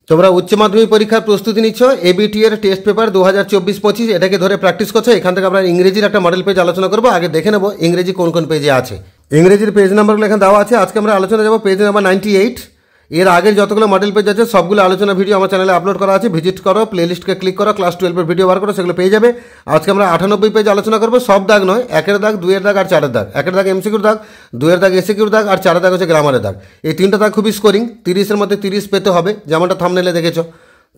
তোমরা উচ্চ মাধ্যমিক পরীক্ষার প্রস্তুতি নিচ্ছ, এবিটি এর টেস্ট পেপার 2024-25 এটাকে ধরে প্র্যাকটিস করছো। এখান থেকে আমরা ইংরেজির একটা মডেল পেজ আলোচনা করবো। আগে দেখে নেবো ইংরেজি কোন কোন পেজে আছে। ইংরেজির পেজ নাম্বারগুলো এখানে দেওয়া আছে। আজকে আমরা আলোচনা যাবো পেজ নাম্বার 98। এর আগের যতগুলো মডেল পেজ আছে সবগুলো আলোচনা ভিডিও আমার চ্যানেলে আপলোড করা আছে, ভিজিট করো, প্লেলিস্টকে ক্লিক করো, ক্লাস 12 এর ভিডিও বার করো, সেগুলো পেয়ে যাবে। আজকে আমরা 98 পেজ আলোচনা করবো। সব দাগ নয়, 1-এর দাগ, 2-এর দাগ আর 4-এর দাগ। 1-এর দাগ এমসিকিউর দাগ, 2-এর দাগ এসিকিউর দাগ আর 4-এর দাগ হচ্ছে গ্রামারের দাগ। এই তিনটা দাগ খুবই স্কোরিং, 30-এর মধ্যে 30 পেতে হবে, যেমনটা থাম্বনেলে দেখেছো।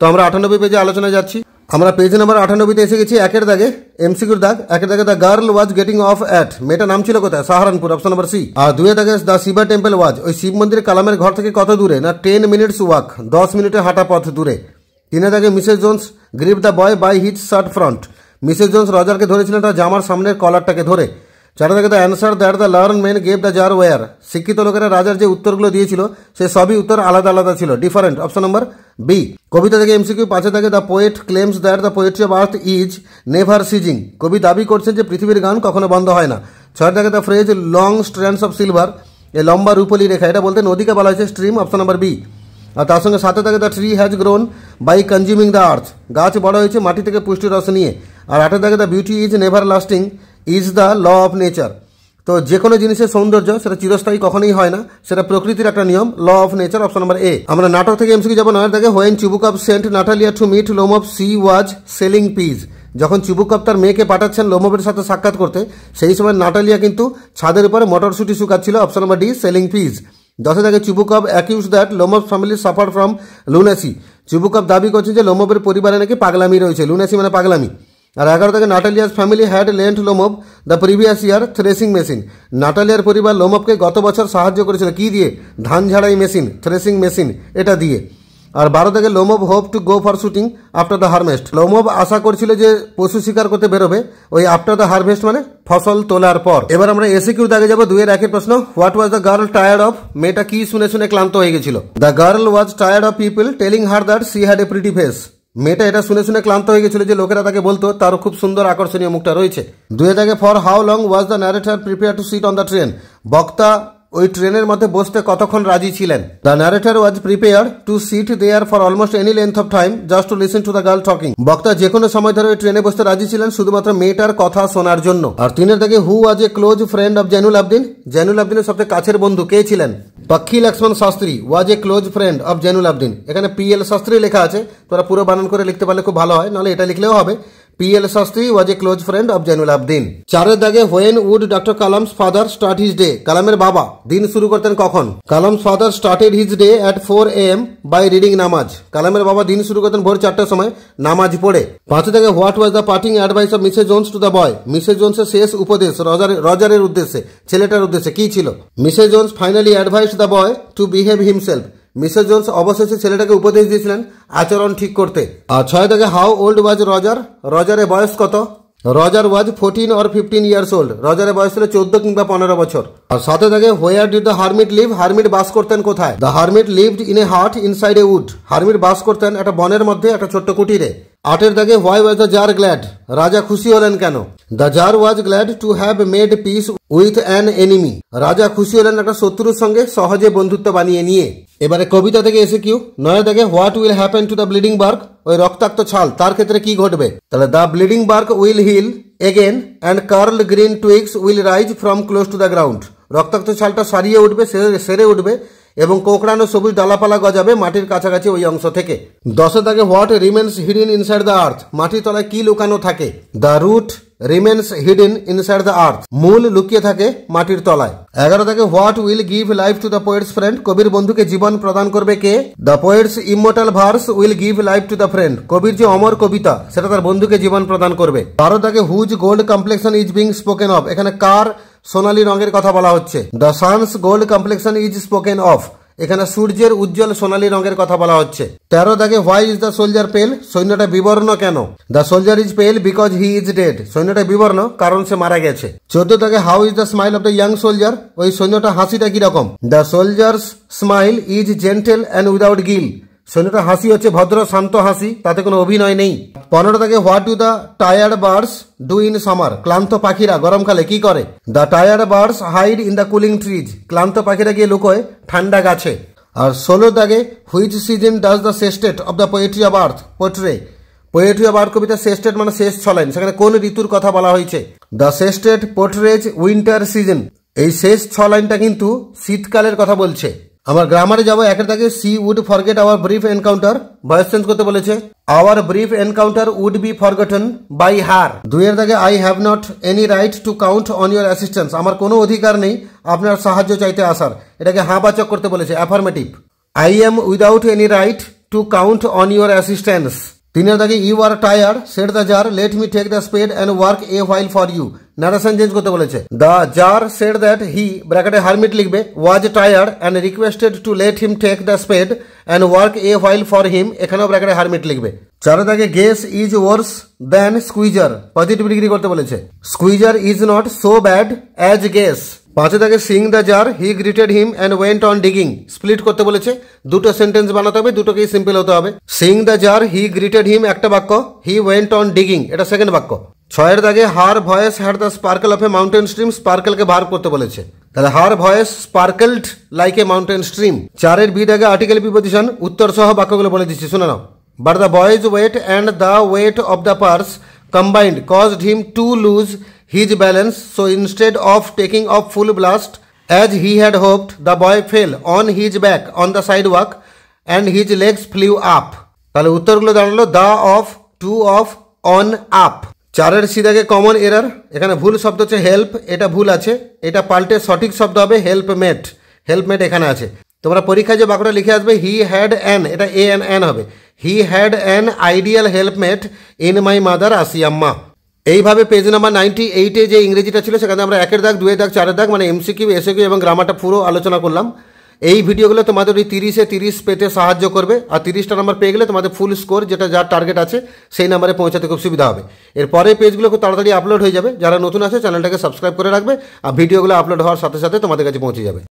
তো আমরা 98 পেজে আলোচনা যাচ্ছি। আমরা পেজ নাম্বার 98-তে এসে গেছি। 1-এর দাগে এমসিকিউর দাগ। 1-এর দাগে the girl was getting off at, মেয়েটার নাম ছিল কোথায়? Saharanpur, option number C. আর 2-এর দাগে দ্য শিবা টেম্পল ওয়াজ, ওই শিব মন্দির কালামের ঘর থেকে কত দূরে? না 10 মিনিটস ওয়াক, 10 মিনিটের হাঁটা পথ দূরে। 3-এর দাগে Mrs Jones grip the boy by his shirt front, Mrs Jones রজারকে ধরেছিলেন তার জামার সামনের কলারটাকে ধরে। 4-এর দাগে the answer that the learn men gave the tsar were, শিক্ষিত লোকেরা রাজার যে উত্তরগুলো দিয়েছিল সে সবই উত্তর আলাদা আলাদা ছিল, ডিফারেন্ট, অপশন নাম্বার বি। কবিতা থেকে এমসিকিউ। 5-এর দাগে the poet claims that the poetry of earth is never seizing, কবি দাবি করছেন যে পৃথিবীর গান কখনো বন্ধ হয় না। 6-এর দাগে the phrase long strands of silver, এ লম্বা রূপলি রেখা, এটা বলতে নদীকে বলা হয়েছে স্ট্রিম, অপশন নাম্বার বি। আর তার সঙ্গে 7-এর দাগে the tree has grown by consuming the earth, গাছ বড় হয়েছে মাটি থেকে পুষ্টি রস নিয়ে। আর 8-এর দাগে the beauty is never lasting is the law of nature, তো যে কোনো জিনিসের সৌন্দর্য সেটা চিরস্থায়ী কখনোই হয় না, সেটা প্রকৃতির একটা নিয়ম, law of nature, option number A. আমরা নাটক থেকে এমসিকিউ যাবো। 9-এর দাগে when Chubukov sent Natalia to meet Lomov she was selling peas, যখন চিবুকপ তার মেয়েকে পাঠাচ্ছেন লোমভের সাথে সাক্ষাৎ করতে, সেই সময় নাটালিয়া কিন্তু ছাদের উপরে মটরশুটি শুকাচ্ছিল, option number D, selling peas. 10-এর দাগে Chubukov accuse that Lomov family suffer from lunacy, Chubukov দাবি করছেন যে লোমভের পরিবারে নাকি পাগলামি রয়েছে, লুনাসি মানে পাগলামি। আর 11 থেকে Natalia's family had lent Lomov the previous year threshing machine, নাটালিয়ার পরিবার লোমভকে গত বছর সাহায্য করেছিল কি দিয়ে? ধান ঝাড়াই মেশিন, থ্রেসিং মেশিন, এটা দিয়ে। আর 12 থেকে Lomov hope to go for shooting after the harvest, Lomov আশা করছিল যে পশু শিকার করতে বেরোবে ওই আফটার দ্য হারভেস্ট মানে ফসল তোলার পর। এবার আমরা এসিকিউ দাগে যাবো। 2-এর 1-এর প্রশ্ন, what was the girl tired of, মেয়েটা কি শুনে শুনে ক্লান্ত হয়ে গেছিল? The girl was tired of people telling her that she had a pretty face, মেয়েটা এটা শুনে শুনে ক্লান্ত হয়ে গেছিল যে লোকেরা তাকে বলতো তার খুব সুন্দর আকর্ষণীয় মুখটা রয়েছে। 2-এর দাগে for how long was the narrator prepare to sit on the train, বক্তা ওই ট্রেনের মধ্যে বসতে কতক্ষণ রাজি ছিলেন? The narrator was prepare to sit there for almost any length of time just to listen to the girl talking, বক্তা যে কোনো সময় ধরে ওই ট্রেনে বসতে রাজি ছিলেন শুধুমাত্র মেয়েটার কথা শোনার জন্য। আর 3-এর দাগে who was a close friend of Zainul Abdin, Zainul আবদিনের সবচেয়ে কাছের বন্ধু কে ছিলেন? Pakshi Lakshmana Shastri was a close friend of Zainul Abdin, এখানে PL শাস্ত্রী লেখা আছে, তোরা পুরো বানান করে লিখতে পারলে খুব ভালো হয়, নাহলে এটা লিখলেও হবে, PL Shastri was a close friend of Zainul Abdin. 4-এর দাগে when would doctor Kalam's father start his day, কালামের বাবা দিন শুরু করতেন কখন? Kalam's father started his day at 4 AM by reading namaz, কালামের বাবা দিন শুরু করতেন ভোর 4টার সময় নামাজ পড়ে। 5 থেকে what was the parting advice of Mrs Jones to the boy, Mrs জোন্সের শেষ উপদেশ রজারের উদ্দেশ্যে, ছেলেটার উদ্দেশ্যে কি ছিল? Mrs Jones finally advised the boy to behave himself, Mrs Jones অবশেষে ছেলেটাকে উপদেশ দিয়েছিলেন আচরণ ঠিক করতে। আর 6 থেকে হাউ ওল্ড ওয়াজ রজার, রজারের বয়স কত? Roger was 14 or 15 years old, রজারের বয়স ছিল 14 কিংবা 15 বছর। আর 7 থেকে where did the hermit live, hermit বাস করতেন কোথায়? The hermit lived in a hut inside a wood, hermit বাস করতেন একটা বনের মধ্যে একটা ছোট্ট কুটিরে। 8-এর দাগে why was the tsar glad, রাজা খুশি হলেন কেন? The tsar was glad to have made peace with an enemy, রাজা খুশি হলেন একটা শত্রুর সঙ্গে সহজে বন্ধুত্ব বানিয়ে নিয়ে। এবারে কবিতা থেকে এসে কিউ। 9-এর দাগে what will happen to the bleeding bark, ওই রক্তাক্ত ছাল তার ক্ষেত্রে কি ঘটবে? তাহলে the bleeding bark will heal again and curl green twigs will rise from close to the ground, রক্তাক্ত ছালটা সারিয়ে উঠবে, সেরে উঠবে এবং কোঁকড়ানো সবুজ ডালাপালা গজাবে মাটির কাছাকাছি ওই অংশ থেকে। 10-এর দাগে what remains hidden inside the earth, মাটির তলায় কি লুকানো থাকে? The root remains hidden inside the earth, মূল লুকিয়ে থাকে মাটির তলায়। 11 থেকে what will give life to the poet's friend, কবির বন্ধুকে জীবন প্রদান করবে কে? The poet's immortal verse will give life to the friend, কবির যে অমর কবিতা সেটা তার বন্ধুকে জীবন প্রদান করবে। 12 থেকে whose gold complexion is being spoken of, এখানে কার সোনালী রঙের কথা বলা হচ্ছে? The sun's gold complexion is spoken of, এখানে সূর্যের উজ্জ্বল সোনালী রঙের কথা বলা হচ্ছে। 13 দাগে হোয়াই ইজ দ্য সোলজার পেল, সৈন্যটা বিবর্ণ কেন? The soldier is pale because he is dead, সৈন্যটা বিবর্ণ কারণ সে মারা গেছে। 14 দাগে how is the smile of the young soldier, ওই সৈন্যটা হাসিটা কিরকম? The soldier's smile is gentle and without guile, সৈন্যটা হাসি হচ্ছে ভদ্র শান্ত হাসি, তাতে কোনো অভিনয় নেই। 15 থেকে what do the tired birds do in summer, ক্লান্ত পাখিরা গরমকালে কি করে? The tired birds hide in the cooling trees, ক্লান্ত পাখিরা গিয়ে লুকোয় ঠান্ডা গাছে। আর 16 দাগে which season does the sestet of the poetry of earth portray. Poetry of earth কবিতা সেস্টেট মানে শেষ 6 লাইন, সেখানে কোন ঋতুর কথা বলা হয়েছে? The sestet portrays winter season. এই শেষ 6 লাইনটা কিন্তু শীতকালের কথা বলছে। আমার গ্রামারে যাবো, একের দাগে she would forget our brief encounter, voice change করতে বলেছে। Our brief encounter would be forgotten by her. 2 এর দাগে I have not any right to count on your assistance, আমার কোনো অধিকার নেই আপনার সাহায্য চাইতে আসার, এটাকে হ্যাঁ বাচক করতে বলেছে, affirmative. I am without any right to count on your assistance. 3 এর দাগে you are tired said the tsar let me take the spade and work a while for you, narration change করতে বলেছে। The tsar said that he ব্র্যাকেটে hermit লিখবে was tired and requested to let him take the spade and work a while for him, এখানেও ব্র্যাকেটে hermit লিখবে। 4 এর দাগে guess is worse than squeezer, positive degree করতে বলেছে। Squeezer is not so bad as guess. 5 এর দাগে sing the jar he greeted him and went on digging, split করতে বলেছে, দুটো সেন্টেন্স বানাতে হবে, দুটোকেই সিম্পল হতে হবে। Seeing the jar he greeted him একটা বাক্য, হি ওয়েন্ট অন ডিগিং এটা সেকেন্ড বাক্য। 6 এর দাগে her voice had the sparkle of a mountain stream, স্পার্কেলকে ভার্ব করতে বলেছে, তাহলে her voice sparkled like a mountain stream. 4 এর বি দাগে আর্টিকেল প্রিপোজিশন, উত্তর সহ বাক্যগুলো বলে দিচ্ছি, শুনে নাও। But the boy's weight and the weight of the purse combined caused him to lose his balance, so instead of taking off full blast as he had hoped, the boy fell on his back on the sidewalk and his legs flew up. তাহলে উত্তরগুলো দাঁড়ালো the off, to off, on, up. 4 এর C দাগে common error, এখানে ভুল শব্দ হচ্ছে help, এটা ভুল আছে, এটা পাল্টে সঠিক শব্দ হবে হেল্পমেট, হেল্পমেট এখানে আছে। তোমরা পরীক্ষায় যে বাক্যটা লিখে আসবে হি হ্যাড অ্যান, এটা এ এন এন হবে, he had an ideal helpmate in my mother Ashiamma. এইভাবে পেজ নাম্বার 98-এ যে ইংরেজিটা ছিল সেখানে আমরা 1 এর দাগ, 2 এর দাগ, 4 এর দাগ মানে এমসিকিউ, এসএকিউ এবং গ্রামারটা পুরো আলোচনা করলাম। এই ভিডিওগুলো তোমাদের ওই 30-এ 30 পেতে সাহায্য করবে, আর 30টা নাম্বার পেয়ে গেলে তোমাদের ফুল স্কোর যেটা যার টার্গেট আছে সেই নাম্বারে পৌঁছাতে খুব সুবিধা হবে। এরপরে পেজগুলো খুব তাড়াতাড়ি আপলোড হয়ে যাবে, যারা নতুন আছে চ্যানেলটাকে সাবস্ক্রাইব করে রাখবে, আর ভিডিওগুলো আপলোড হওয়ার সাথে সাথে তোমাদের কাছে পৌঁছে যাবে।